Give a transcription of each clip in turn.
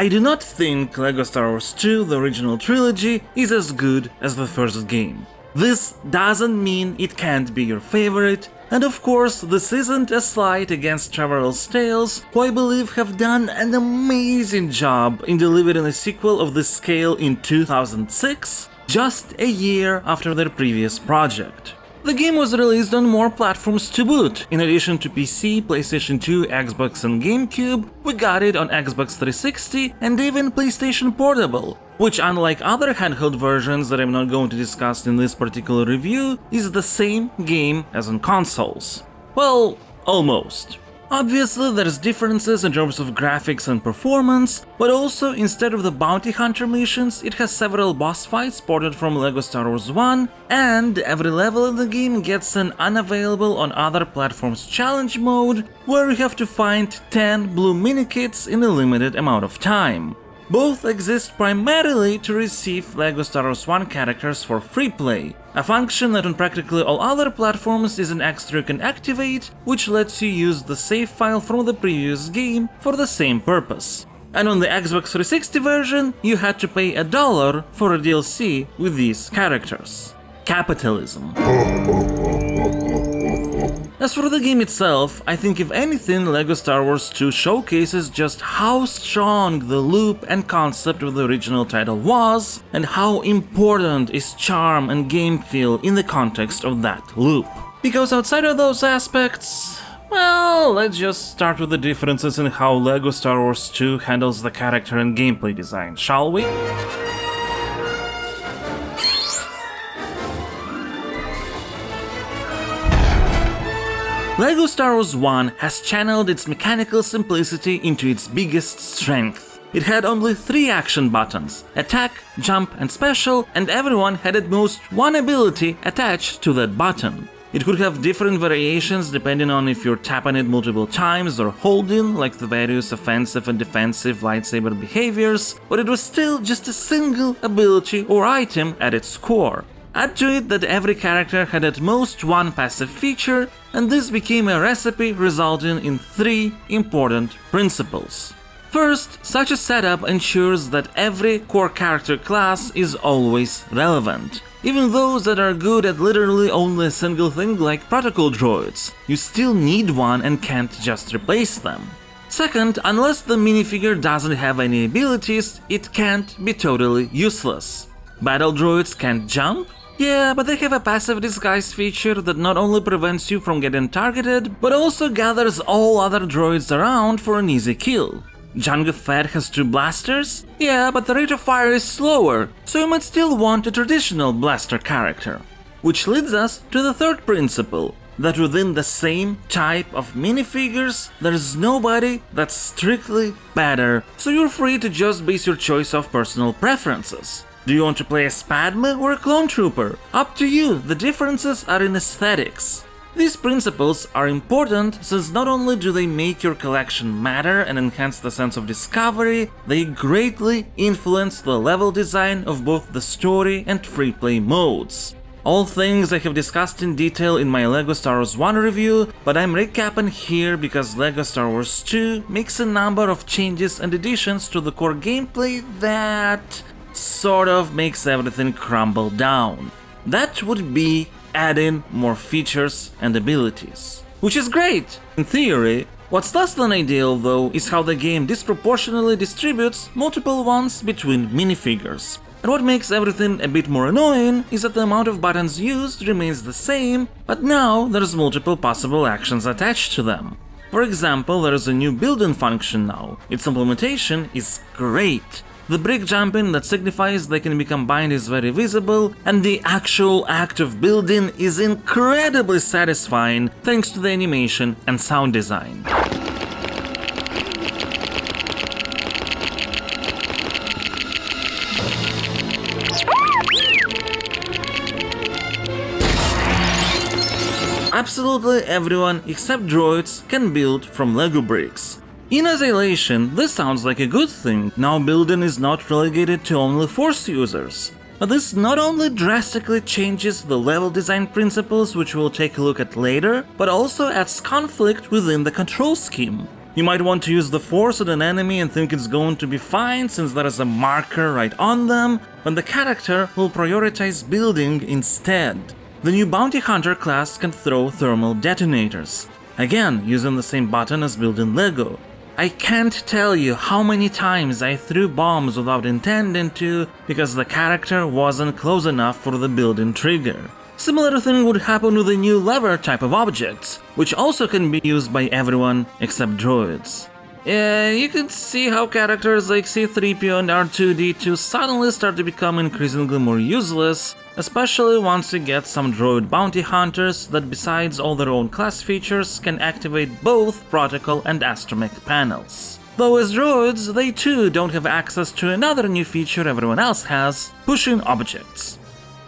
I do not think LEGO Star Wars 2, the original trilogy, is as good as the first game. This doesn't mean it can't be your favorite, and of course this isn't a slight against Trevorrell's Tales, who I believe have done an amazing job in delivering a sequel of this scale in 2006, just a year after their previous project. The game was released on more platforms to boot. In addition to PC, PlayStation 2, Xbox and GameCube, we got it on Xbox 360 and even PlayStation Portable, which, unlike other handheld versions that I'm not going to discuss in this particular review, is the same game as on consoles. Well, almost. Obviously, there's differences in terms of graphics and performance, but also, instead of the bounty hunter missions, it has several boss fights ported from LEGO Star Wars 1, and every level in the game gets an unavailable on other platforms challenge mode, where you have to find 10 blue mini-kits in a limited amount of time. Both exist primarily to receive LEGO Star Wars 1 characters for free play, a function that on practically all other platforms is an extra you can activate, which lets you use the save file from the previous game for the same purpose. And on the Xbox 360 version, you had to pay $1 for a DLC with these characters. Capitalism. As for the game itself, I think if anything, LEGO Star Wars 2 showcases just how strong the loop and concept of the original title was, and how important is charm and game feel in the context of that loop. Because outside of those aspects, well, let's just start with the differences in how LEGO Star Wars 2 handles the character and gameplay design, shall we? LEGO Star Wars 1 has channeled its mechanical simplicity into its biggest strength. It had only 3 action buttons: attack, jump and special, and everyone had at most one ability attached to that button. It could have different variations depending on if you're tapping it multiple times or holding, like the various offensive and defensive lightsaber behaviors, but it was still just a single ability or item at its core. Add to it that every character had at most one passive feature, and this became a recipe resulting in 3 important principles. First, such a setup ensures that every core character class is always relevant. Even those that are good at literally only a single thing like protocol droids, you still need one and can't just replace them. Second, unless the minifigure doesn't have any abilities, it can't be totally useless. Battle droids can't jump? Yeah, but they have a passive disguise feature that not only prevents you from getting targeted, but also gathers all other droids around for an easy kill. Jango Fett has 2 blasters? Yeah, but the rate of fire is slower, so you might still want a traditional blaster character. Which leads us to the third principle, that within the same type of minifigures, there's nobody that's strictly better, so you're free to just base your choice off personal preferences. Do you want to play as Padme or a clone trooper? Up to you, the differences are in aesthetics. These principles are important since not only do they make your collection matter and enhance the sense of discovery, they greatly influence the level design of both the story and free-play modes. All things I have discussed in detail in my LEGO Star Wars 1 review, but I'm recapping here because LEGO Star Wars 2 makes a number of changes and additions to the core gameplay that sort of makes everything crumble down. That would be adding more features and abilities. Which is great, in theory. What's less than ideal though is how the game disproportionately distributes multiple ones between minifigures. And what makes everything a bit more annoying is that the amount of buttons used remains the same, but now there's multiple possible actions attached to them. For example, there is a new build-in function now. Its implementation is great. The brick jumping that signifies they can be combined is very visible, and the actual act of building is incredibly satisfying thanks to the animation and sound design. Absolutely everyone except droids can build from LEGO bricks. In isolation, this sounds like a good thing. Now building is not relegated to only Force users. But this not only drastically changes the level design principles, which we'll take a look at later, but also adds conflict within the control scheme. You might want to use the force on an enemy and think it's going to be fine since there is a marker right on them, but the character will prioritize building instead. The new Bounty Hunter class can throw thermal detonators, again using the same button as building Lego. I can't tell you how many times I threw bombs without intending to because the character wasn't close enough for the building trigger. Similar thing would happen with the new lever type of objects, which also can be used by everyone except droids. Yeah, you can see how characters like C-3PO and R2-D2 suddenly start to become increasingly more useless, especially once you get some droid bounty hunters that besides all their own class features can activate both protocol and astromech panels. Though as droids, they too don't have access to another new feature everyone else has, pushing objects.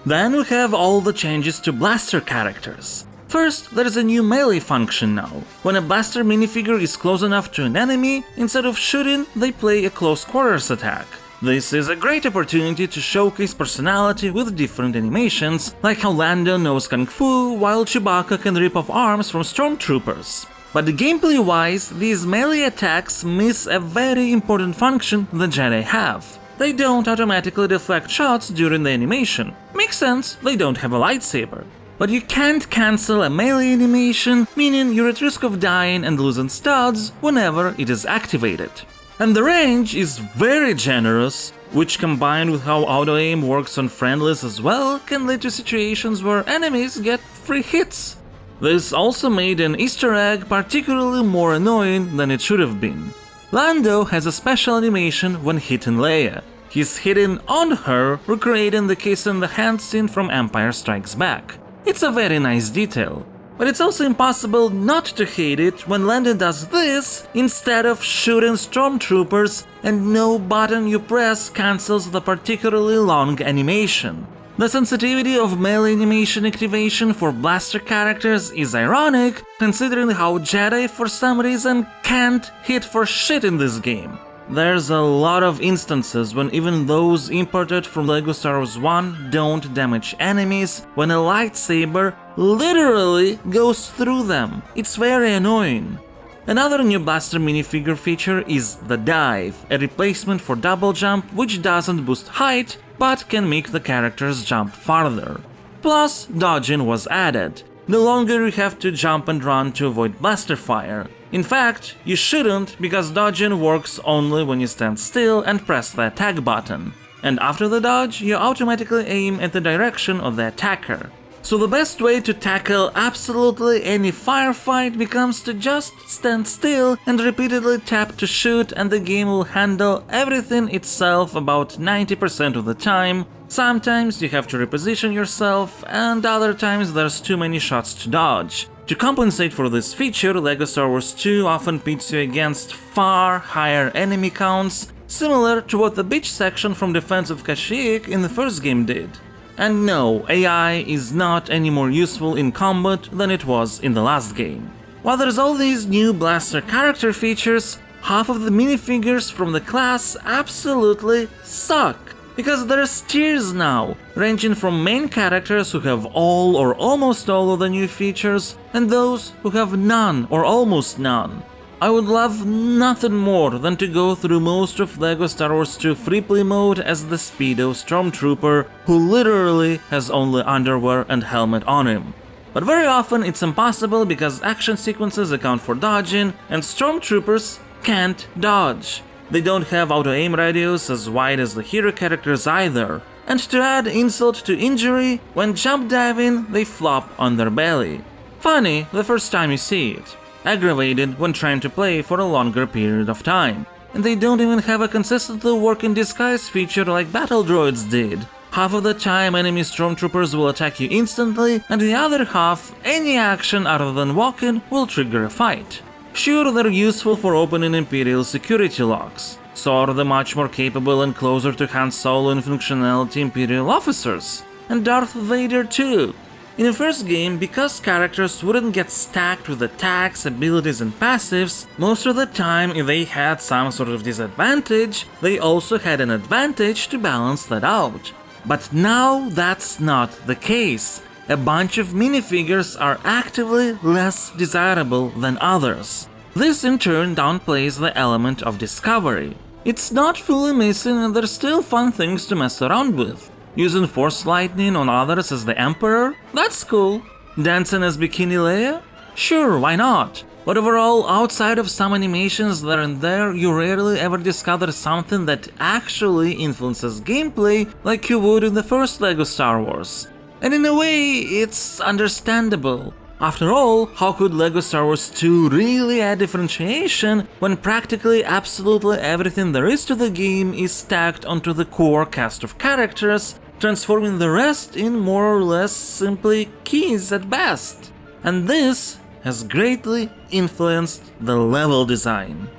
Then we have all the changes to blaster characters. First, there is a new melee function now. When a blaster minifigure is close enough to an enemy, instead of shooting, they play a close quarters attack. This is a great opportunity to showcase personality with different animations, like how Lando knows Kung Fu while Chewbacca can rip off arms from stormtroopers. But gameplay-wise, these melee attacks miss a very important function the Jedi have. They don't automatically deflect shots during the animation. Makes sense, they don't have a lightsaber. But you can't cancel a melee animation, meaning you're at risk of dying and losing studs whenever it is activated. And the range is very generous, which combined with how auto-aim works on friendlies as well, can lead to situations where enemies get free hits. This also made an Easter egg particularly more annoying than it should have been. Lando has a special animation when hitting Leia. He's hitting on her, recreating the kiss in the hand scene from Empire Strikes Back. It's a very nice detail. But it's also impossible not to hate it when Lando does this instead of shooting stormtroopers and no button you press cancels the particularly long animation. The sensitivity of melee animation activation for blaster characters is ironic, considering how Jedi for some reason can't hit for shit in this game. There's a lot of instances when even those imported from LEGO Star Wars 1 don't damage enemies when a lightsaber literally goes through them. It's very annoying. Another new blaster minifigure feature is the dive, a replacement for double jump which doesn't boost height but can make the characters jump farther. Plus, dodging was added. No longer you have to jump and run to avoid blaster fire. In fact, you shouldn't because dodging works only when you stand still and press the attack button. And after the dodge, you automatically aim at the direction of the attacker. So the best way to tackle absolutely any firefight becomes to just stand still and repeatedly tap to shoot, and the game will handle everything itself about 90% of the time. Sometimes you have to reposition yourself, and other times there's too many shots to dodge. To compensate for this feature, LEGO Star Wars 2 often pits you against far higher enemy counts, similar to what the beach section from Defense of Kashyyyk in the first game did. And no, AI is not any more useful in combat than it was in the last game. While there's all these new blaster character features, half of the minifigures from the class absolutely suck. Because there's tiers now, ranging from main characters who have all or almost all of the new features, and those who have none or almost none. I would love nothing more than to go through most of LEGO Star Wars 2 free play mode as the Speedo Stormtrooper, who literally has only underwear and helmet on him. But very often it's impossible because action sequences account for dodging, and Stormtroopers can't dodge. They don't have auto-aim radius as wide as the hero characters either. And to add insult to injury, when jump diving, they flop on their belly. Funny the first time you see it. Aggravated when trying to play for a longer period of time. And they don't even have a consistently working disguise feature like battle droids did. Half of the time enemy stormtroopers will attack you instantly, and the other half, any action other than walking will trigger a fight. Sure, they're useful for opening Imperial security locks. So are the much more capable and closer to Han Solo in functionality Imperial officers. And Darth Vader too. In the first game, because characters wouldn't get stacked with attacks, abilities and passives, most of the time if they had some sort of disadvantage, they also had an advantage to balance that out. But now that's not the case. A bunch of minifigures are actively less desirable than others. This in turn downplays the element of discovery. It's not fully missing and there's still fun things to mess around with. Using Force Lightning on others as the Emperor? That's cool. Dancing as Bikini Leia? Sure, why not? But overall, outside of some animations there and there, you rarely ever discover something that actually influences gameplay like you would in the first LEGO Star Wars. And in a way, it's understandable. After all, how could LEGO Star Wars 2 really add differentiation when practically absolutely everything there is to the game is stacked onto the core cast of characters, transforming the rest in more or less simply keys at best? And this has greatly influenced the level design.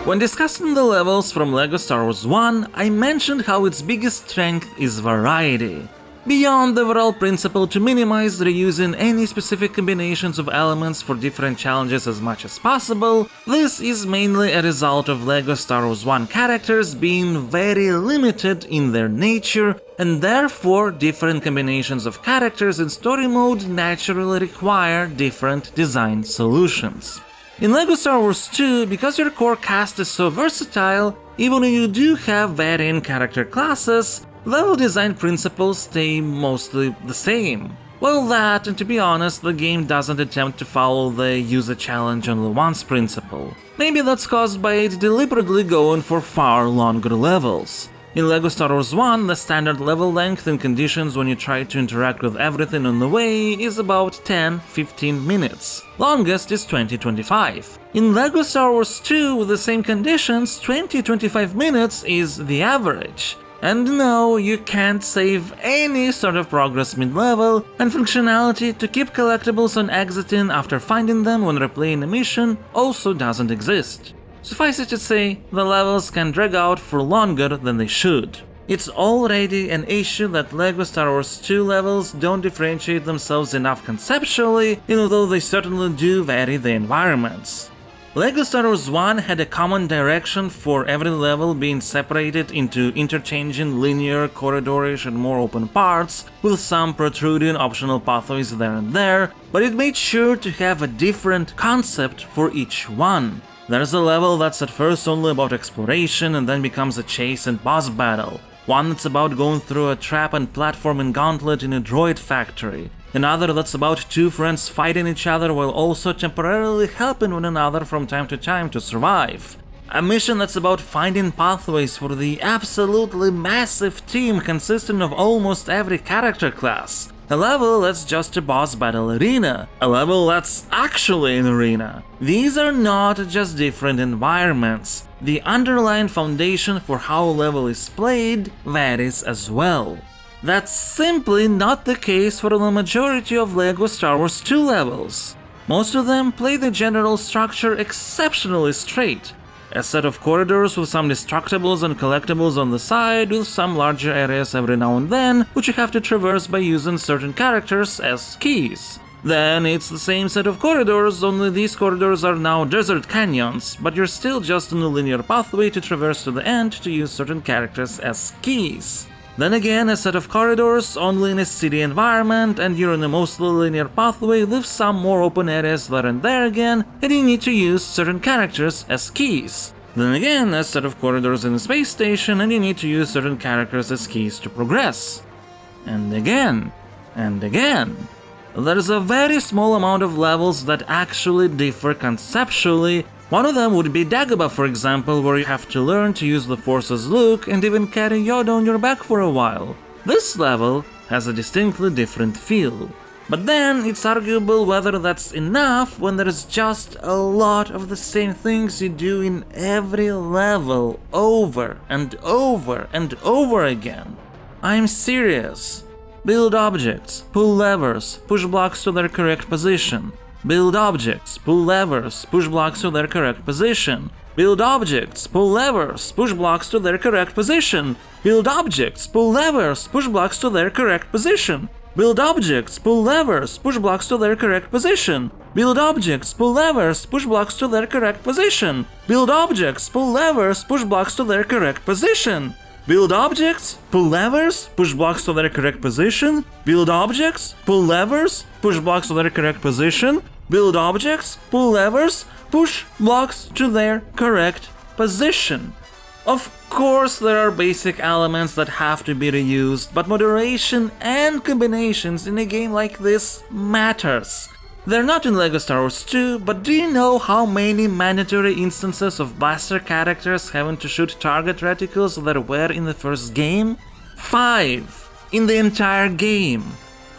When discussing the levels from LEGO Star Wars 1, I mentioned how its biggest strength is variety. Beyond the overall principle to minimize reusing any specific combinations of elements for different challenges as much as possible, this is mainly a result of LEGO Star Wars 1 characters being very limited in their nature, and therefore different combinations of characters in story mode naturally require different design solutions. In LEGO Star Wars 2, because your core cast is so versatile, even when you do have varying character classes, level design principles stay mostly the same. Well, that, and to be honest, the game doesn't attempt to follow the use a challenge only once principle. Maybe that's caused by it deliberately going for far longer levels. In LEGO Star Wars 1, the standard level length in conditions when you try to interact with everything on the way is about 10-15 minutes. Longest is 20-25. In LEGO Star Wars 2, with the same conditions, 20-25 minutes is the average. And no, you can't save any sort of progress mid-level, and functionality to keep collectibles on exiting after finding them when replaying a mission also doesn't exist. Suffice it to say, the levels can drag out for longer than they should. It's already an issue that LEGO Star Wars 2 levels don't differentiate themselves enough conceptually, even though they certainly do vary the environments. LEGO Star Wars 1 had a common direction for every level being separated into interchanging linear, corridorish and more open parts, with some protruding optional pathways there and there, but it made sure to have a different concept for each one. There's a level that's at first only about exploration and then becomes a chase and boss battle. One that's about going through a trap and platforming gauntlet in a droid factory. Another that's about two friends fighting each other while also temporarily helping one another from time to time to survive. A mission that's about finding pathways for the absolutely massive team consisting of almost every character class. A level that's just a boss battle arena. A level that's actually an arena. These are not just different environments. The underlying foundation for how a level is played varies as well. That's simply not the case for the majority of LEGO Star Wars 2 levels. Most of them play the general structure exceptionally straight. A set of corridors with some destructibles and collectibles on the side, with some larger areas every now and then, which you have to traverse by using certain characters as keys. Then it's the same set of corridors, only these corridors are now desert canyons, but you're still just on a linear pathway to traverse to the end to use certain characters as keys. Then again, a set of corridors only in a city environment, and you're in a mostly linear pathway with some more open areas there and there again, and you need to use certain characters as keys. Then again, a set of corridors in a space station, and you need to use certain characters as keys to progress. And again, and again. There's a very small amount of levels that actually differ conceptually. One of them would be Dagobah, for example, where you have to learn to use the Force as Luke and even carry Yoda on your back for a while. This level has a distinctly different feel. But then, it's arguable whether that's enough when there's just a lot of the same things you do in every level, over and over and over again. I'm serious. Build objects, pull levers, push blocks to their correct position. Build objects, pull levers, push blocks to their correct position. Build objects, pull levers, push blocks to their correct position. Build objects, pull levers, push blocks to their correct position. Build objects, pull levers, push blocks to their correct position. Build objects, pull levers, push blocks to their correct position. Build objects, pull levers, push blocks to their correct position. Build objects, pull levers, push blocks to their correct position. Build objects, pull levers, push blocks to their correct position. Build objects, pull levers, push blocks to their correct position. Of course, there are basic elements that have to be reused, but moderation and combinations in a game like this matters. They're not in LEGO Star Wars 2, but do you know how many mandatory instances of blaster characters having to shoot target reticles there were in the first game? 5 in the entire game.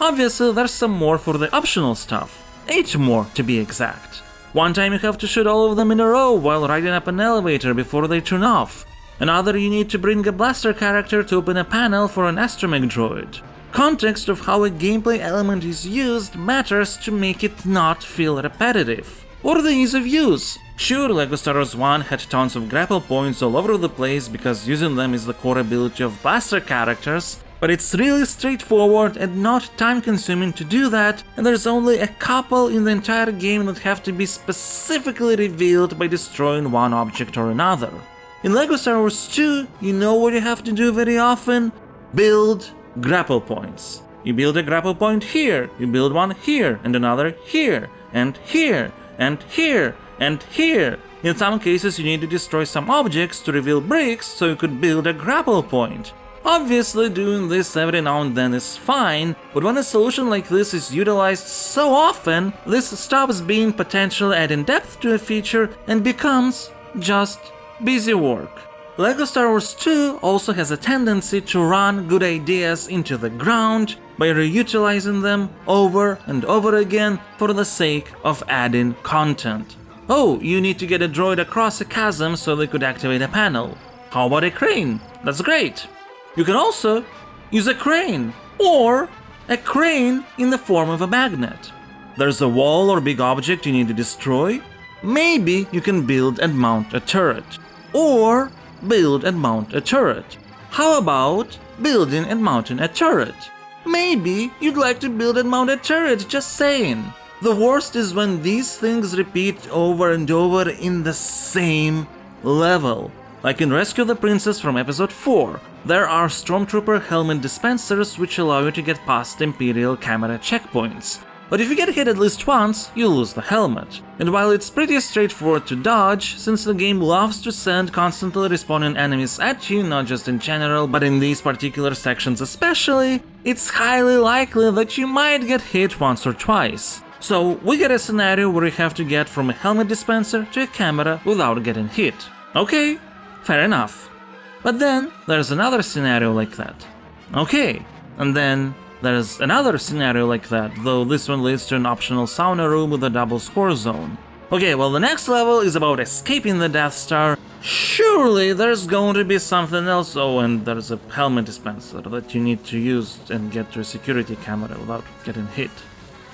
Obviously, there's some more for the optional stuff. 8 more to be exact. One time you have to shoot all of them in a row while riding up an elevator before they turn off. Another you need to bring a blaster character to open a panel for an astromech droid. Context of how a gameplay element is used matters to make it not feel repetitive. Or the ease of use. Sure, LEGO Star Wars 1 had tons of grapple points all over the place because using them is the core ability of blaster characters, but it's really straightforward and not time-consuming to do that, and there's only a couple in the entire game that have to be specifically revealed by destroying one object or another. In LEGO Star Wars 2, you know what you have to do very often? Build grapple points. You build a grapple point here, you build one here, and another here, and here, and here, and here. In some cases you need to destroy some objects to reveal bricks so you could build a grapple point. Obviously doing this every now and then is fine, but when a solution like this is utilized so often, this stops being potential adding depth to a feature and becomes just busy work. LEGO Star Wars 2 also has a tendency to run good ideas into the ground by reutilizing them over and over again for the sake of adding content. Oh, you need to get a droid across a chasm so they could activate a panel. How about a crane? That's great. You can also use a crane, or a crane in the form of a magnet. There's a wall or big object you need to destroy. Maybe you can build and mount a turret. Or build and mount a turret. How about building and mounting a turret? Maybe you'd like to build and mount a turret, just saying. The worst is when these things repeat over and over in the same level. Like in Rescue the Princess from episode 4, there are Stormtrooper helmet dispensers which allow you to get past Imperial camera checkpoints. But if you get hit at least once, you lose the helmet. And while it's pretty straightforward to dodge, since the game loves to send constantly respawning enemies at you, not just in general, but in these particular sections especially, it's highly likely that you might get hit once or twice. So we get a scenario where you have to get from a helmet dispenser to a camera without getting hit. Okay, fair enough. But then there's another scenario like that. Okay, and then there's another scenario like that, though this one leads to an optional sauna room with a double score zone. Okay, well the next level is about escaping the Death Star. Surely there's going to be something else. Oh, and there's a helmet dispenser that you need to use and get to a security camera without getting hit.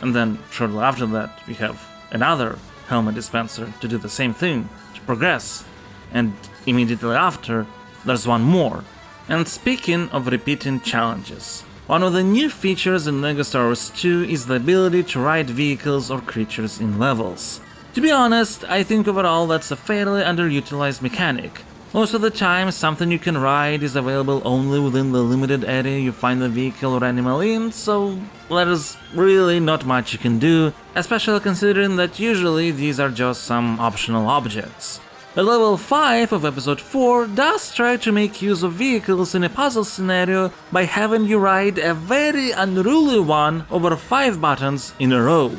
And then shortly after that you have another helmet dispenser to do the same thing, to progress. And immediately after, there's one more. And speaking of repeating challenges, one of the new features in LEGO Star Wars 2 is the ability to ride vehicles or creatures in levels. To be honest, I think overall that's a fairly underutilized mechanic. Most of the time, something you can ride is available only within the limited area you find the vehicle or animal in, so there's really not much you can do, especially considering that usually these are just some optional objects. But level 5 of episode 4 does try to make use of vehicles in a puzzle scenario by having you ride a very unruly one over 5 buttons in a row.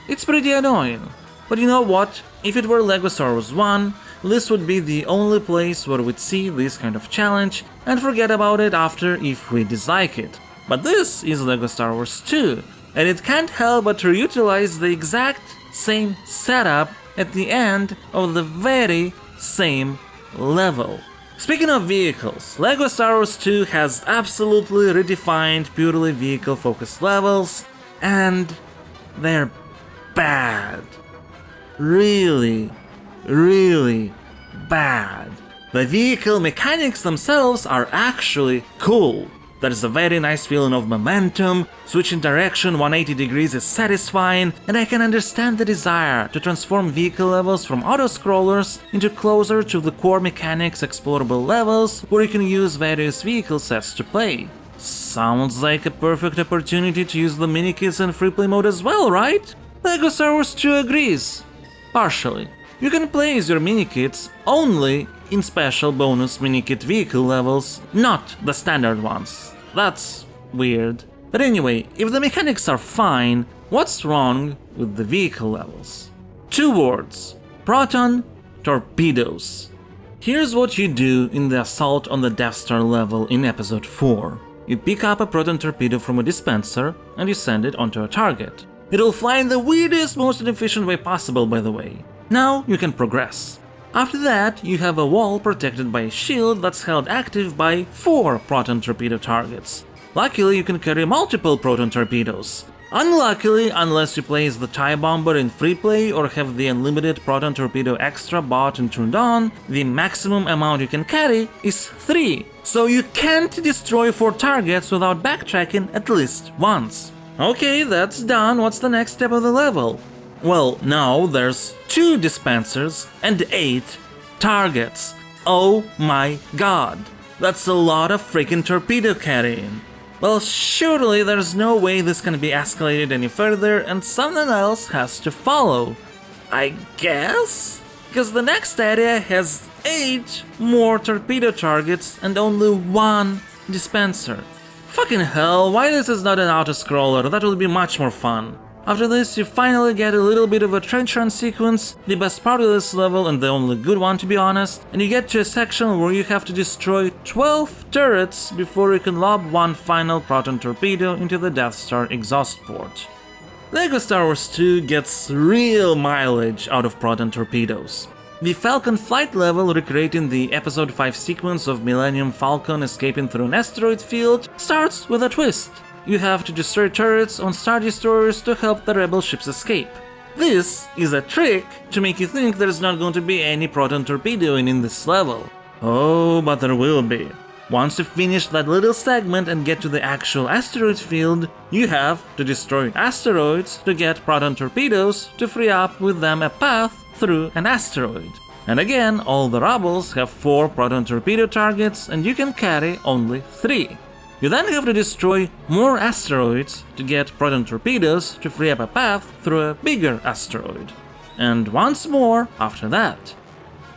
It's pretty annoying. But you know what? If it were LEGO Star Wars 1, this would be the only place where we'd see this kind of challenge and forget about it after if we dislike it. But this is LEGO Star Wars 2, and it can't help but reutilize the exact same setup at the end of the very same level. Speaking of vehicles, LEGO Star Wars 2 has absolutely redefined purely vehicle-focused levels, and they're bad. Really, really bad. The vehicle mechanics themselves are actually cool. There's a very nice feeling of momentum, switching direction 180 degrees is satisfying, and I can understand the desire to transform vehicle levels from auto-scrollers into closer to the core mechanics explorable levels where you can use various vehicle sets to play. Sounds like a perfect opportunity to use the minikits in free play mode as well, right? LEGO Star Wars 2 agrees. Partially. You can place your minikits only in special bonus minikit vehicle levels, not the standard ones. That's weird. But anyway, if the mechanics are fine, what's wrong with the vehicle levels? 2 words. Proton torpedoes. Here's what you do in the assault on the Death Star level in episode 4. You pick up a proton torpedo from a dispenser and you send it onto a target. It'll fly in the weirdest, most inefficient way possible, by the way. Now you can progress. After that, you have a wall protected by a shield that's held active by 4 proton torpedo targets. Luckily, you can carry multiple proton torpedoes. Unluckily, unless you place the TIE Bomber in free play or have the unlimited proton torpedo extra bought and turned on, the maximum amount you can carry is 3. So you can't destroy 4 targets without backtracking at least once. Okay, that's done. What's the next step of the level? Well, now there's 2 dispensers and 8 targets. Oh my god. That's a lot of freaking torpedo carrying. Well, surely there's no way this can be escalated any further and something else has to follow. I guess? Because the next area has 8 more torpedo targets and only 1 dispenser. Fucking hell, why this is not an auto-scroller? That would be much more fun. After this, you finally get a little bit of a trench run sequence, the best part of this level and the only good one to be honest, and you get to a section where you have to destroy 12 turrets before you can lob one final proton torpedo into the Death Star exhaust port. LEGO Star Wars 2 gets real mileage out of proton torpedoes. The Falcon flight level, recreating the Episode 5 sequence of Millennium Falcon escaping through an asteroid field, starts with a twist. You have to destroy turrets on Star Destroyers to help the rebel ships escape. This is a trick to make you think there's not going to be any proton torpedoing in this level. Oh, but there will be. Once you finish that little segment and get to the actual asteroid field, you have to destroy asteroids to get proton torpedoes to free up with them a path through an asteroid. And again, all the rebels have 4 proton torpedo targets and you can carry only 3. You then have to destroy more asteroids to get proton torpedoes to free up a path through a bigger asteroid. And once more after that.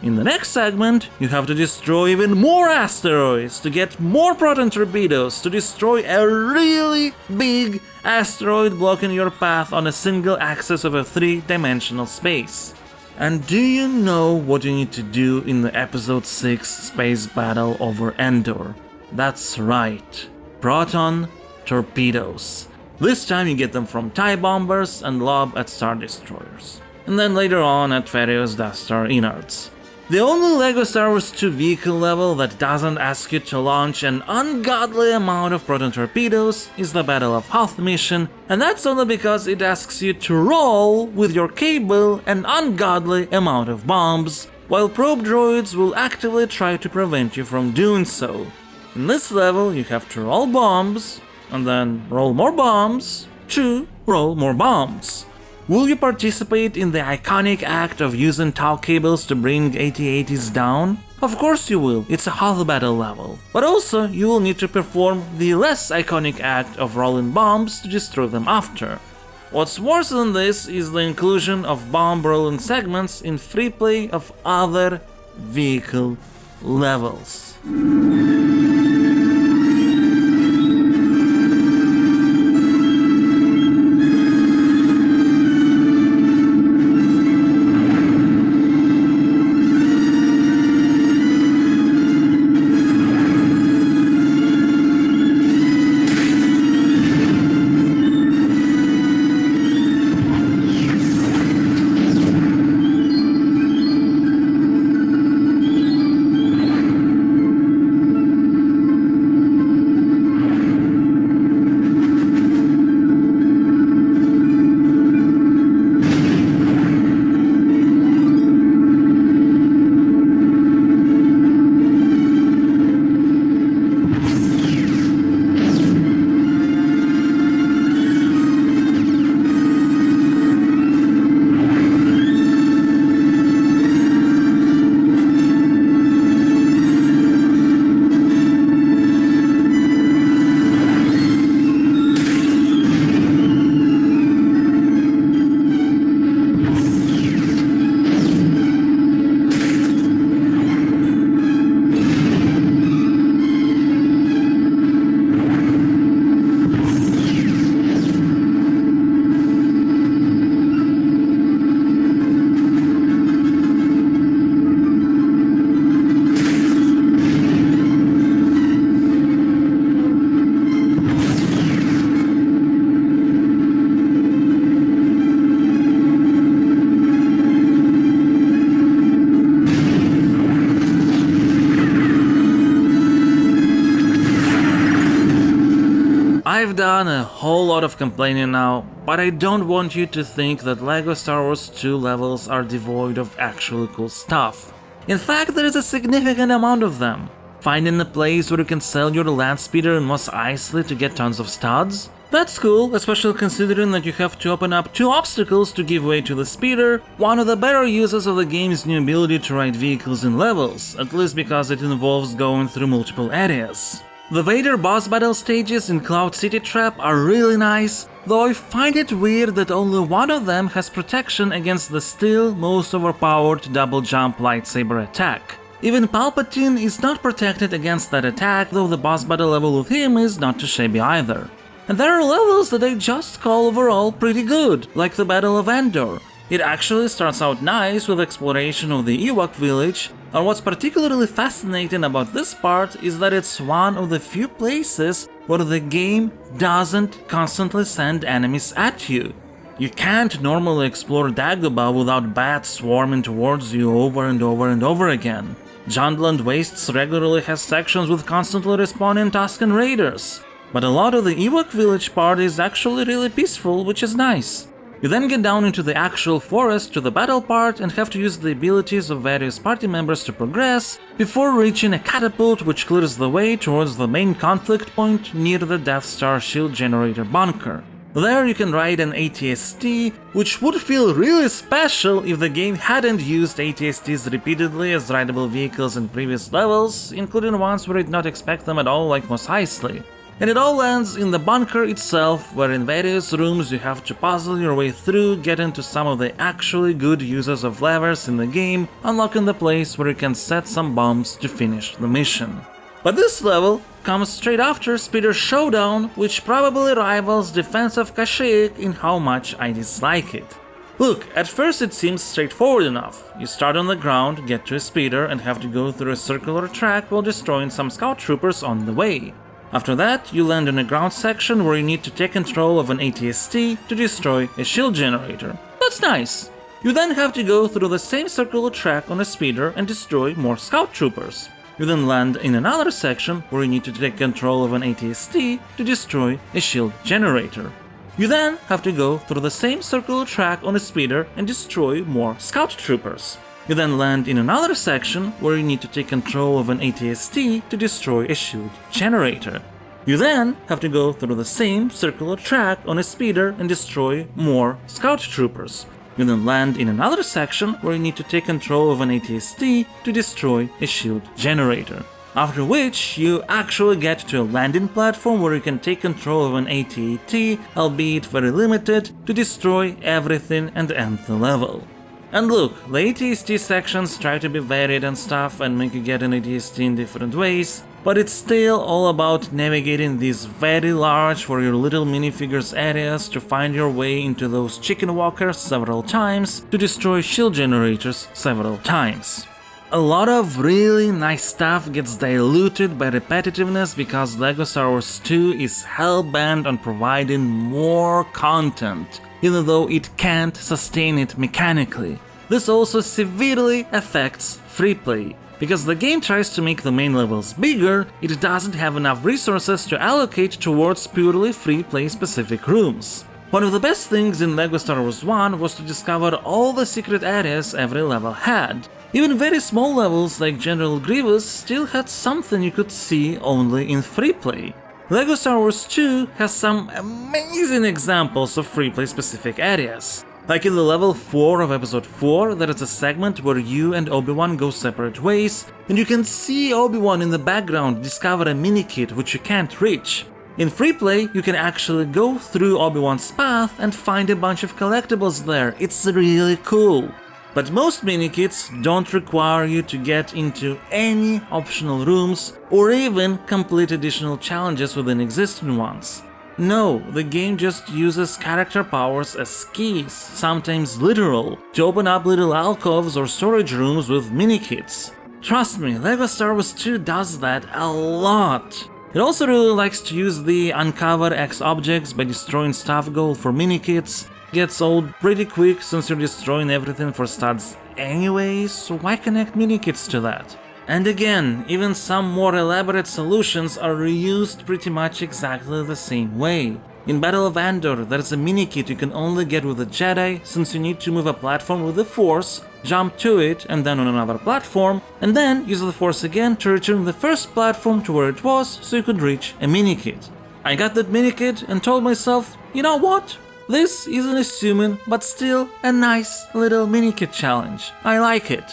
In the next segment, you have to destroy even more asteroids to get more proton torpedoes to destroy a really big asteroid blocking your path on a single axis of a 3-dimensional space. And do you know what you need to do in the Episode 6 space battle over Endor? That's right, proton torpedoes. This time you get them from TIE Bombers and lob at Star Destroyers. And then later on at various Death Star innards. The only LEGO Star Wars 2 vehicle level that doesn't ask you to launch an ungodly amount of proton torpedoes is the Battle of Hoth mission, and that's only because it asks you to roll with your cable an ungodly amount of bombs, while probe droids will actively try to prevent you from doing so. In this level, you have to roll bombs, and then roll more bombs, to roll more bombs. Will you participate in the iconic act of using tow cables to bring AT-ATs down? Of course you will, it's a Hoth battle level. But also, you will need to perform the less iconic act of rolling bombs to destroy them after. What's worse than this is the inclusion of bomb rolling segments in free play of other vehicle levels. I've done a whole lot of complaining now, but I don't want you to think that LEGO Star Wars 2 levels are devoid of actually cool stuff. In fact, there is a significant amount of them. Finding a place where you can sell your land speeder in Mos Eisley to get tons of studs? That's cool, especially considering that you have to open up 2 obstacles to give way to the speeder, one of the better uses of the game's new ability to ride vehicles in levels, at least because it involves going through multiple areas. The Vader boss battle stages in Cloud City Trap are really nice, though I find it weird that only one of them has protection against the still most overpowered double jump lightsaber attack. Even Palpatine is not protected against that attack, though the boss battle level with him is not too shabby either. And there are levels that I just call overall pretty good, like the Battle of Endor. It actually starts out nice with exploration of the Ewok village, and what's particularly fascinating about this part is that it's one of the few places where the game doesn't constantly send enemies at you. You can't normally explore Dagobah without bats swarming towards you over and over and over again. Jundland Wastes regularly has sections with constantly respawning Tusken Raiders, but a lot of the Ewok village part is actually really peaceful, which is nice. You then get down into the actual forest to the battle part and have to use the abilities of various party members to progress, before reaching a catapult which clears the way towards the main conflict point near the Death Star shield generator bunker. There you can ride an AT-ST, which would feel really special if the game hadn't used AT-STs repeatedly as rideable vehicles in previous levels, including ones where you'd not expect them at all, like Mos Eisley. And it all ends in the bunker itself, where in various rooms you have to puzzle your way through, get into some of the actually good uses of levers in the game, unlocking the place where you can set some bombs to finish the mission. But this level comes straight after Speeder Showdown, which probably rivals Defense of Kashyyyk in how much I dislike it. Look, at first it seems straightforward enough. You start on the ground, get to a speeder, and have to go through a circular track while destroying some scout troopers on the way. After that, you land in a ground section where you need to take control of an AT-ST to destroy a shield generator. That's nice! You then have to go through the same circular track on a speeder and destroy more scout troopers. You then land in another section where you need to take control of an AT-ST to destroy a shield generator. You then have to go through the same circular track on a speeder and destroy more scout troopers. You then land in another section where you need to take control of an AT-ST to destroy a shield generator. You then have to go through the same circular track on a speeder and destroy more scout troopers. You then land in another section where you need to take control of an AT-ST to destroy a shield generator. After which, you actually get to a landing platform where you can take control of an AT-AT, albeit very limited, to destroy everything and end the level. And look, the AT-ST sections try to be varied and stuff and make you get an AT-ST in different ways, but it's still all about navigating these very large for your little minifigures areas to find your way into those chicken walkers several times, to destroy shield generators several times. A lot of really nice stuff gets diluted by repetitiveness because LEGO Star Wars 2 is hell-bent on providing more content, even though it can't sustain it mechanically. This also severely affects free play. Because the game tries to make the main levels bigger, it doesn't have enough resources to allocate towards purely free play specific rooms. One of the best things in LEGO Star Wars 1 was to discover all the secret areas every level had. Even very small levels like General Grievous still had something you could see only in free play. LEGO Star Wars 2 has some amazing examples of free play specific areas. Like in the level 4 of episode 4, there is a segment where you and Obi-Wan go separate ways, and you can see Obi-Wan in the background discover a mini-kit which you can't reach. In free play, you can actually go through Obi-Wan's path and find a bunch of collectibles there. It's really cool. But most mini-kits don't require you to get into any optional rooms or even complete additional challenges within existing ones. No, the game just uses character powers as keys, sometimes literal, to open up little alcoves or storage rooms with mini-kits. Trust me, LEGO Star Wars 2 does that a lot. It also really likes to use the uncover X objects by destroying staff gold for mini-kits. Gets old pretty quick since you're destroying everything for studs anyways, so why connect mini-kits to that? And again, even some more elaborate solutions are reused pretty much exactly the same way. In Battle of Andor, there's a mini-kit you can only get with a Jedi, since you need to move a platform with the Force, jump to it and then on another platform, and then use the Force again to return the first platform to where it was so you could reach a mini-kit. I got that mini-kit and told myself, you know what? This is an assuming, but still a nice little mini-kit challenge. I like it.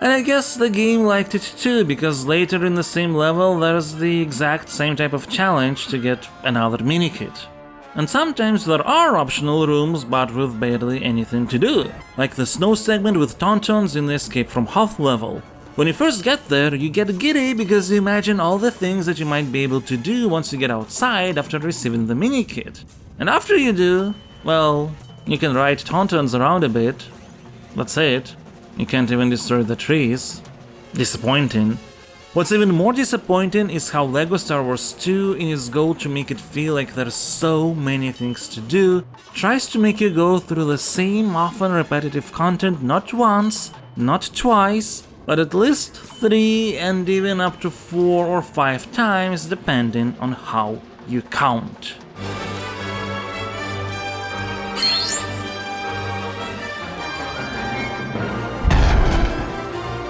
And I guess the game liked it too, because later in the same level there's the exact same type of challenge to get another mini-kit. And sometimes there are optional rooms but with barely anything to do, like the snow segment with Tauntauns in the Escape from Hoth level. When you first get there, you get giddy because you imagine all the things that you might be able to do once you get outside after receiving the mini-kit. And after you do, well, you can ride Tauntauns around a bit. That's it. You can't even destroy the trees. Disappointing. What's even more disappointing is how LEGO Star Wars 2, in its goal to make it feel like there's so many things to do, tries to make you go through the same often repetitive content not once, not twice, but at least 3 and even up to 4 or 5 times depending on how you count.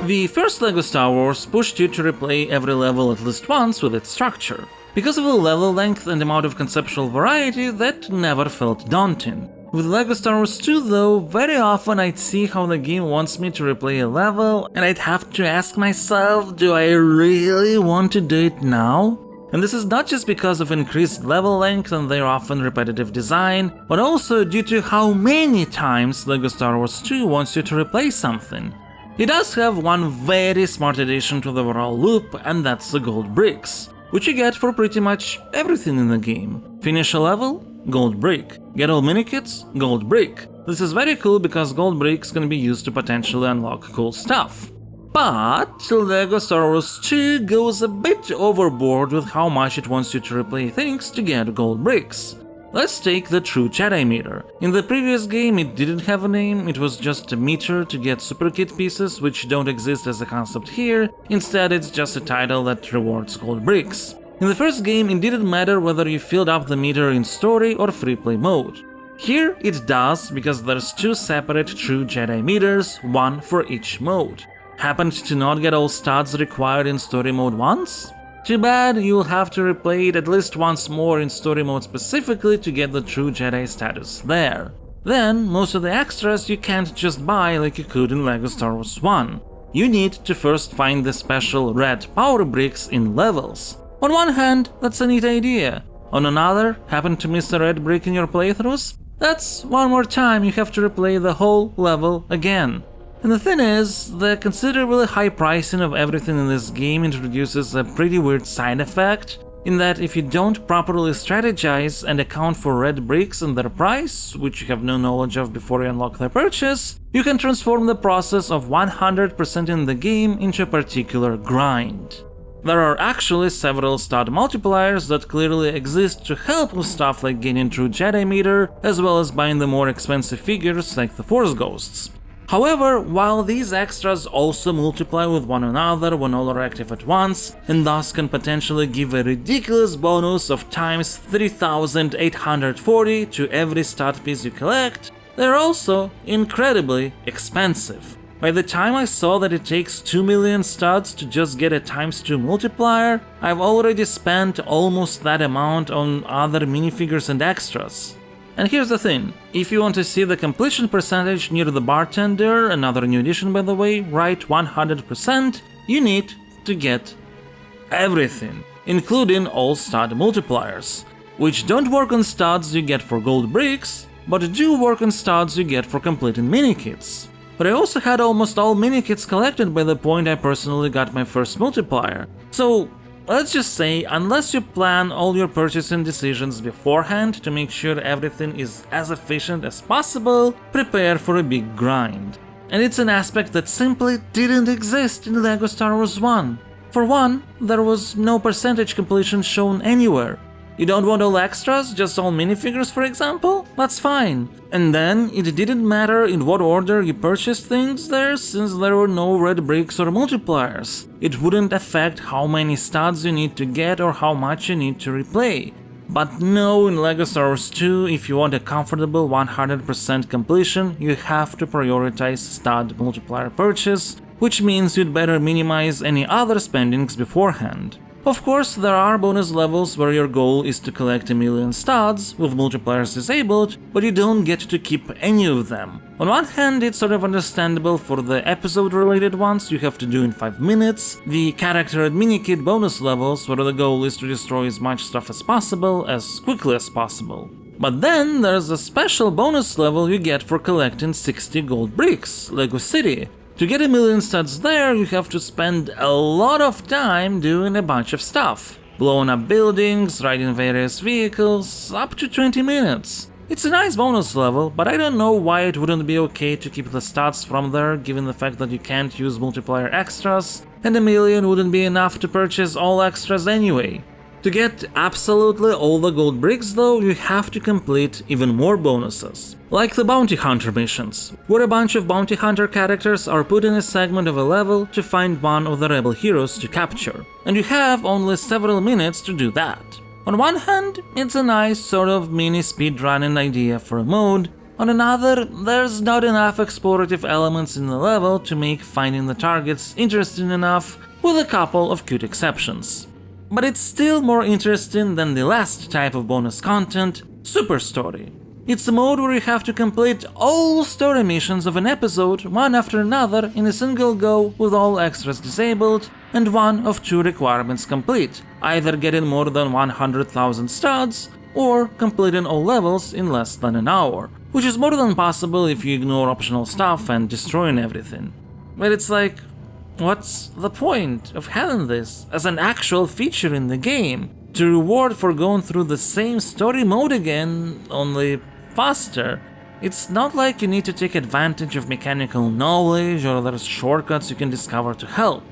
The first LEGO Star Wars pushed you to replay every level at least once with its structure. Because of the level length and amount of conceptual variety, that never felt daunting. With LEGO Star Wars 2 though, very often I'd see how the game wants me to replay a level, and I'd have to ask myself, do I really want to do it now? And this is not just because of increased level length and their often repetitive design, but also due to how many times LEGO Star Wars 2 wants you to replay something. It does have one very smart addition to the overall loop, and that's the gold bricks, which you get for pretty much everything in the game. Finish a level? Gold brick. Get all minikits? Gold brick. This is very cool because gold bricks can be used to potentially unlock cool stuff. But LEGO Star Wars 2 goes a bit overboard with how much it wants you to replay things to get gold bricks. Let's take the True Jedi meter. In the previous game it didn't have a name, it was just a meter to get super kit pieces, which don't exist as a concept here. Instead it's just a title that rewards gold bricks. In the first game it didn't matter whether you filled up the meter in story or free play mode. Here it does, because there's 2 separate True Jedi meters, one for each mode. Happened to not get all studs required in story mode once? Too bad, you'll have to replay it at least once more in story mode specifically to get the True Jedi status there. Then, most of the extras you can't just buy like you could in LEGO Star Wars 1. You need to first find the special red power bricks in levels. On one hand, that's a neat idea. On another, happen to miss a red brick in your playthroughs? That's one more time you have to replay the whole level again. And the thing is, the considerably high pricing of everything in this game introduces a pretty weird side effect, in that if you don't properly strategize and account for red bricks and their price, which you have no knowledge of before you unlock their purchase, you can transform the process of 100% in the game into a particular grind. There are actually several stud multipliers that clearly exist to help with stuff like gaining True Jedi meter, as well as buying the more expensive figures like the Force Ghosts. However, while these extras also multiply with one another when all are active at once, and thus can potentially give a ridiculous bonus of times 3840 to every stud piece you collect, they're also incredibly expensive. By the time I saw that it takes 2 million studs to just get a ×2 multiplier, I've already spent almost that amount on other minifigures and extras. And here's the thing, if you want to see the completion percentage near the bartender, another new addition by the way, right 100%, you need to get everything, including all stud multipliers, which don't work on studs you get for gold bricks, but do work on studs you get for completing minikits. But I also had almost all minikits collected by the point I personally got my first multiplier, so let's just say, unless you plan all your purchasing decisions beforehand to make sure everything is as efficient as possible, prepare for a big grind. And it's an aspect that simply didn't exist in LEGO Star Wars 1. For one, there was no percentage completion shown anywhere. You don't want all extras, just all minifigures for example? That's fine. And then, it didn't matter in what order you purchased things there, since there were no red bricks or multipliers. It wouldn't affect how many studs you need to get or how much you need to replay. But no, in LEGO Star Wars 2, if you want a comfortable 100% completion, you have to prioritize stud multiplier purchase, which means you'd better minimize any other spendings beforehand. Of course, there are bonus levels where your goal is to collect 1,000,000 studs, with multipliers disabled, but you don't get to keep any of them. On one hand, it's sort of understandable for the episode-related ones you have to do in 5 minutes, the character and minikit bonus levels where the goal is to destroy as much stuff as possible, as quickly as possible. But then there's a special bonus level you get for collecting 60 gold bricks, Lego City. To get 1,000,000 studs there, you have to spend a lot of time doing a bunch of stuff. Blowing up buildings, riding various vehicles, up to 20 minutes. It's a nice bonus level, but I don't know why it wouldn't be okay to keep the stats from there, given the fact that you can't use multiplier extras, and 1,000,000 wouldn't be enough to purchase all extras anyway. To get absolutely all the gold bricks though, you have to complete even more bonuses. Like the bounty hunter missions, where a bunch of bounty hunter characters are put in a segment of a level to find one of the rebel heroes to capture, and you have only several minutes to do that. On one hand, it's a nice sort of mini speedrunning idea for a mode, on another, there's not enough explorative elements in the level to make finding the targets interesting enough, with a couple of cute exceptions. But it's still more interesting than the last type of bonus content, Super Story. It's a mode where you have to complete all story missions of an episode one after another in a single go with all extras disabled and one of 2 requirements complete, either getting more than 100,000 studs or completing all levels in less than an hour, which is more than possible if you ignore optional stuff and destroying everything. But it's like, what's the point of having this as an actual feature in the game? To reward for going through the same story mode again, only faster. It's not like you need to take advantage of mechanical knowledge or there's shortcuts you can discover to help.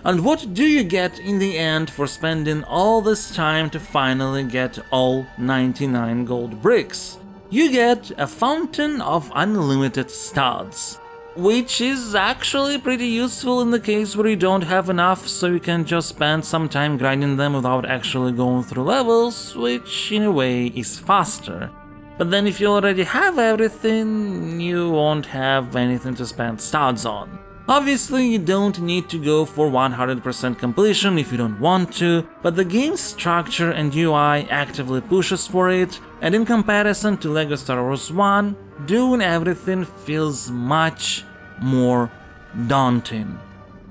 And what do you get in the end for spending all this time to finally get all 99 gold bricks? You get a fountain of unlimited studs. Which is actually pretty useful in the case where you don't have enough, so you can just spend some time grinding them without actually going through levels, which in a way is faster. But then if you already have everything, you won't have anything to spend studs on. Obviously, you don't need to go for 100% completion if you don't want to, but the game's structure and UI actively pushes for it, and in comparison to LEGO Star Wars 1, doing everything feels much more daunting.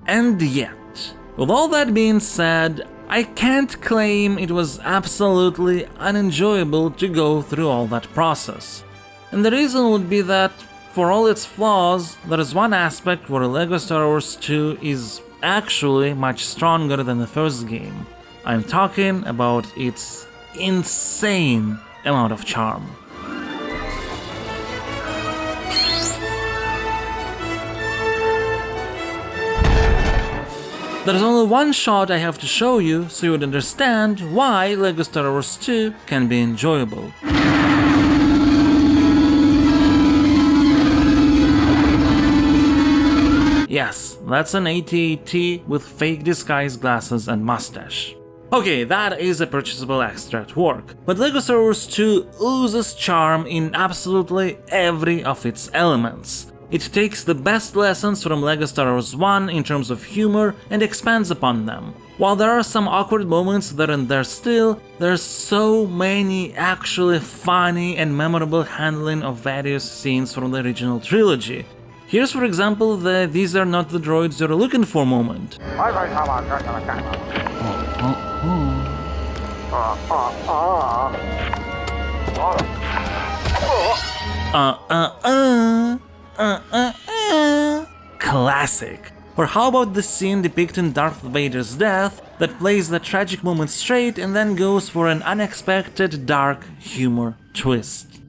And yet, with all that being said, I can't claim it was absolutely unenjoyable to go through all that process. And the reason would be that, for all its flaws, there is one aspect where LEGO Star Wars 2 is actually much stronger than the first game. I'm talking about its insane amount of charm. There's only one shot I have to show you so you would understand why LEGO Star Wars 2 can be enjoyable. Yes, that's an AT-AT with fake disguise glasses and mustache. Okay, that is a purchasable extra at work, but LEGO Star Wars 2 oozes charm in absolutely every of its elements. It takes the best lessons from LEGO Star Wars 1 in terms of humor and expands upon them. While there are some awkward moments there and there still, there's so many actually funny and memorable handling of various scenes from the original trilogy. Here's for example the "these are not the droids you're looking for" moment. Classic. Or how about the scene depicting Darth Vader's death that plays the tragic moment straight and then goes for an unexpected dark humor twist.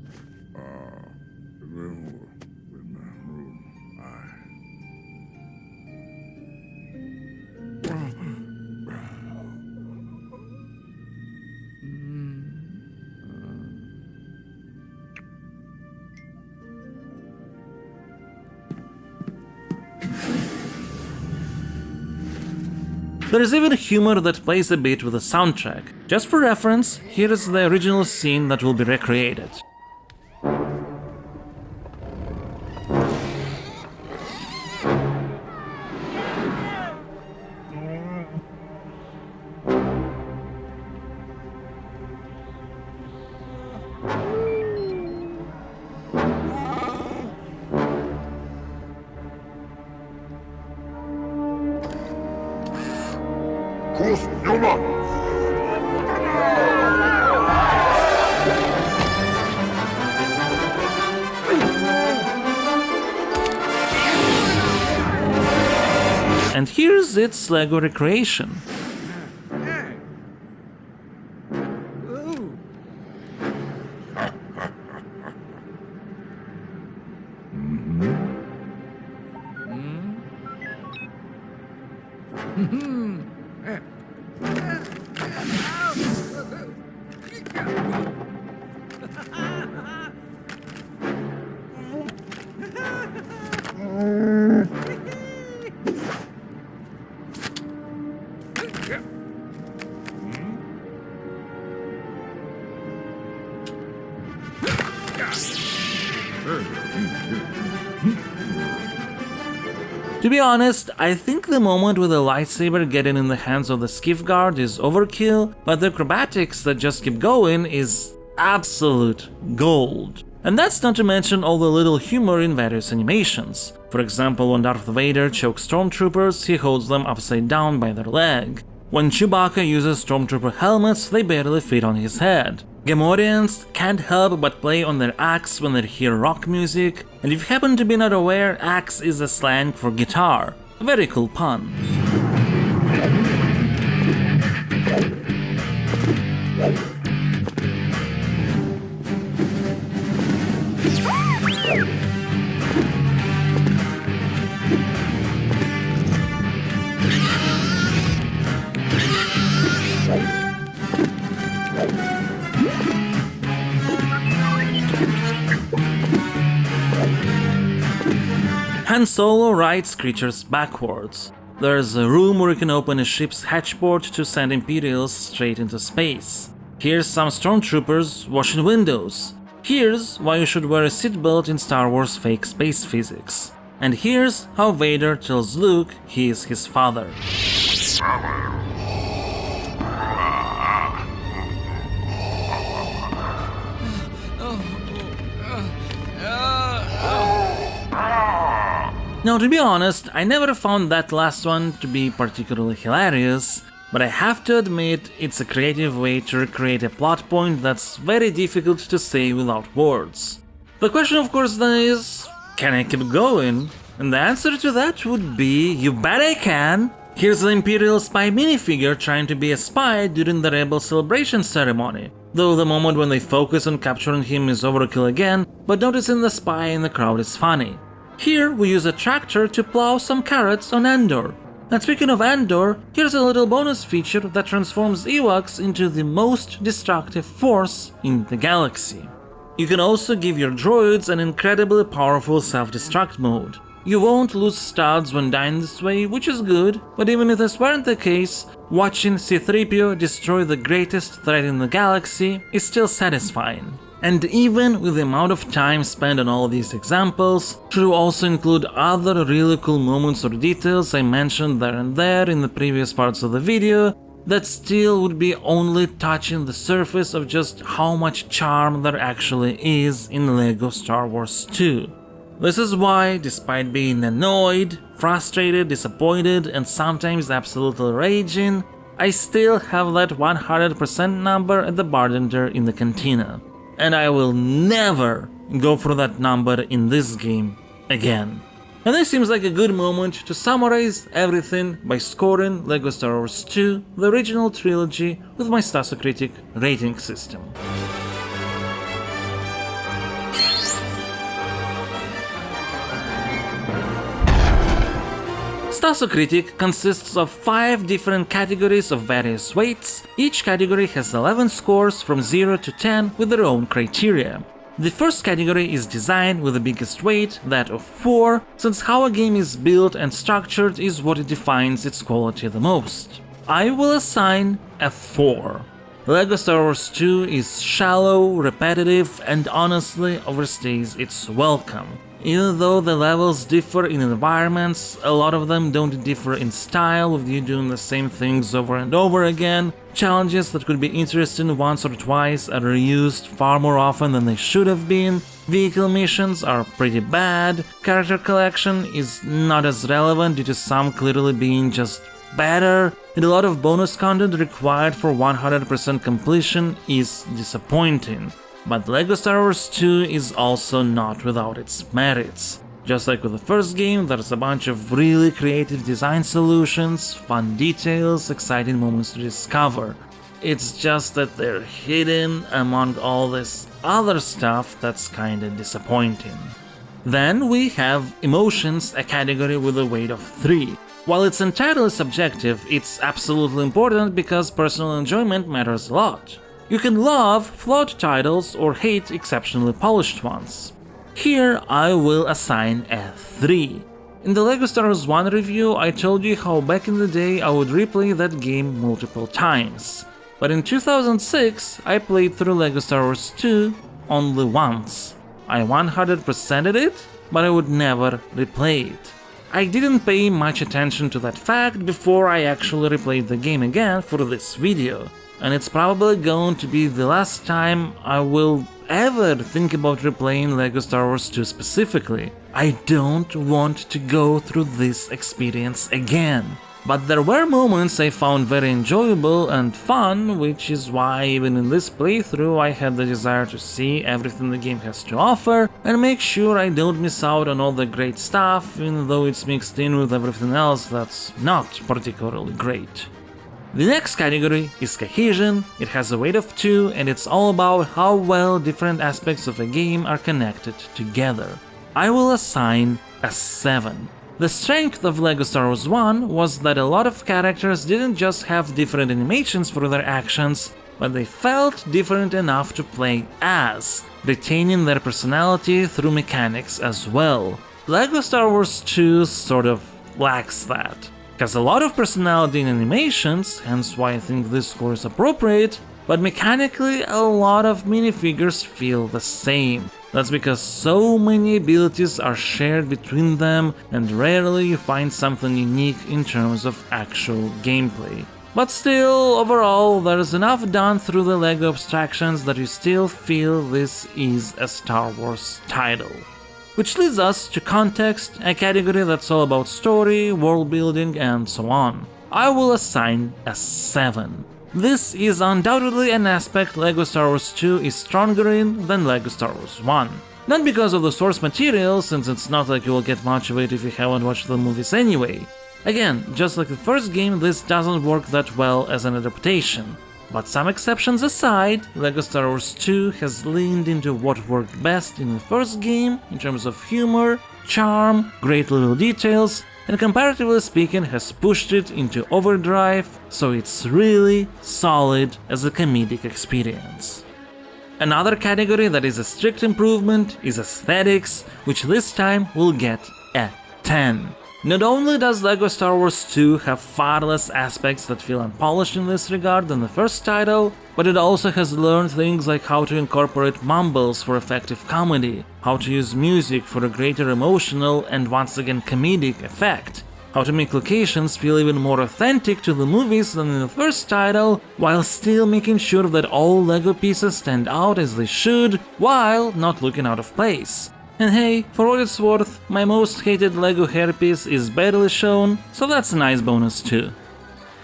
There is even humor that plays a bit with the soundtrack. Just for reference, here is the original scene that will be recreated. And here's its LEGO recreation. To be honest, I think the moment with the lightsaber getting in the hands of the skiff guard is overkill, but the acrobatics that just keep going is absolute gold. And that's not to mention all the little humor in various animations. For example, when Darth Vader chokes stormtroopers, he holds them upside down by their leg. When Chewbacca uses stormtrooper helmets, they barely fit on his head. Gamorreans can't help but play on their axe when they hear rock music, and if you happen to be not aware, axe is a slang for guitar. A very cool pun. Han Solo rides creatures backwards. There's a room where you can open a ship's hatchport to send Imperials straight into space. Here's some stormtroopers washing windows. Here's why you should wear a seatbelt in Star Wars fake space physics. And here's how Vader tells Luke he is his father. Now, to be honest, I never found that last one to be particularly hilarious, but I have to admit it's a creative way to recreate a plot point that's very difficult to say without words. The question of course then is, can I keep going? And the answer to that would be, you bet I can! Here's the Imperial spy minifigure trying to be a spy during the Rebel celebration ceremony, though the moment when they focus on capturing him is overkill again, but noticing the spy in the crowd is funny. Here we use a tractor to plow some carrots on Endor. And speaking of Endor, here's a little bonus feature that transforms Ewoks into the most destructive force in the galaxy. You can also give your droids an incredibly powerful self-destruct mode. You won't lose studs when dying this way, which is good, but even if this weren't the case, watching C-3PO destroy the greatest threat in the galaxy is still satisfying. And even with the amount of time spent on all these examples, should we also include other really cool moments or details I mentioned there and there in the previous parts of the video, that still would be only touching the surface of just how much charm there actually is in LEGO Star Wars 2. This is why, despite being annoyed, frustrated, disappointed, and sometimes absolutely raging, I still have that 100% number at the bartender in the cantina. And I will never go for that number in this game again. And this seems like a good moment to summarize everything by scoring LEGO Star Wars 2, the original trilogy, with my Stasocritic rating system. Stasocritic consists of 5 different categories of various weights. Each category has 11 scores from 0 to 10 with their own criteria. The first category is design with the biggest weight, that of 4, since how a game is built and structured is what defines its quality the most. I will assign a 4. LEGO Star Wars 2 is shallow, repetitive, and honestly overstays its welcome. Even though the levels differ in environments, a lot of them don't differ in style, with you doing the same things over and over again. Challenges that could be interesting once or twice are reused far more often than they should have been. Vehicle missions are pretty bad. Character collection is not as relevant due to some clearly being just better, and a lot of bonus content required for 100% completion is disappointing. But LEGO Star Wars 2 is also not without its merits. Just like with the first game, there's a bunch of really creative design solutions, fun details, exciting moments to discover. It's just that they're hidden among all this other stuff that's kinda disappointing. Then we have Emotions, a category with a weight of 3. While it's entirely subjective, it's absolutely important because personal enjoyment matters a lot. You can love flawed titles or hate exceptionally polished ones. Here I will assign a 3. In the LEGO Star Wars 1 review I told you how back in the day I would replay that game multiple times. But in 2006 I played through LEGO Star Wars 2 only once. I 100%ed it, but I would never replay it. I didn't pay much attention to that fact before I actually replayed the game again for this video. And it's probably going to be the last time I will ever think about replaying LEGO Star Wars 2 specifically. I don't want to go through this experience again. But there were moments I found very enjoyable and fun, which is why even in this playthrough I had the desire to see everything the game has to offer and make sure I don't miss out on all the great stuff, even though it's mixed in with everything else that's not particularly great. The next category is Cohesion. It has a weight of 2 and it's all about how well different aspects of a game are connected together. I will assign a 7. The strength of LEGO Star Wars 1 was that a lot of characters didn't just have different animations for their actions, but they felt different enough to play as, retaining their personality through mechanics as well. LEGO Star Wars 2 sort of lacks that. Has a lot of personality in animations, hence why I think this score is appropriate, but mechanically a lot of minifigures feel the same. That's because so many abilities are shared between them and rarely you find something unique in terms of actual gameplay. But still, overall, there's enough done through the LEGO abstractions that you still feel this is a Star Wars title. Which leads us to Context, a category that's all about story, world building and so on. I will assign a 7. This is undoubtedly an aspect LEGO Star Wars 2 is stronger in than LEGO Star Wars 1. Not because of the source material, since it's not like you will get much of it if you haven't watched the movies anyway. Again, just like the first game, this doesn't work that well as an adaptation. But some exceptions aside, LEGO Star Wars 2 has leaned into what worked best in the first game in terms of humor, charm, great little details, and comparatively speaking has pushed it into overdrive, so it's really solid as a comedic experience. Another category that is a strict improvement is aesthetics, which this time will get a 10. Not only does LEGO Star Wars 2 have far less aspects that feel unpolished in this regard than the first title, but it also has learned things like how to incorporate mumbles for effective comedy, how to use music for a greater emotional and once again comedic effect, how to make locations feel even more authentic to the movies than in the first title, while still making sure that all LEGO pieces stand out as they should, while not looking out of place. And hey, for what it's worth, my most hated LEGO hairpiece is barely shown, so that's a nice bonus too.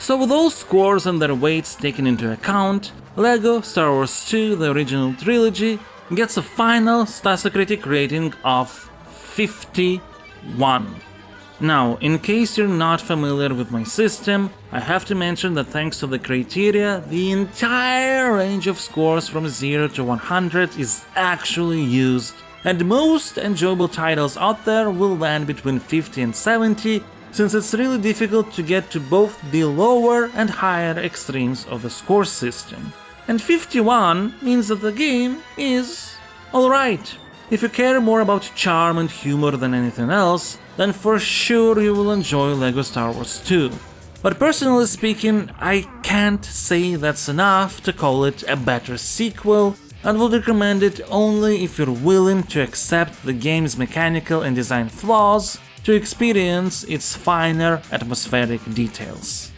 So with all scores and their weights taken into account, LEGO Star Wars 2 The Original Trilogy gets a final Stasocritic rating of 51. Now, in case you're not familiar with my system, I have to mention that thanks to the criteria, the entire range of scores from 0 to 100 is actually used, and most enjoyable titles out there will land between 50 and 70, since it's really difficult to get to both the lower and higher extremes of the score system. And 51 means that the game is Alright, if you care more about charm and humor than anything else, then for sure you will enjoy LEGO Star Wars 2. But personally speaking, I can't say that's enough to call it a better sequel, and would recommend it only if you're willing to accept the game's mechanical and design flaws to experience its finer atmospheric details.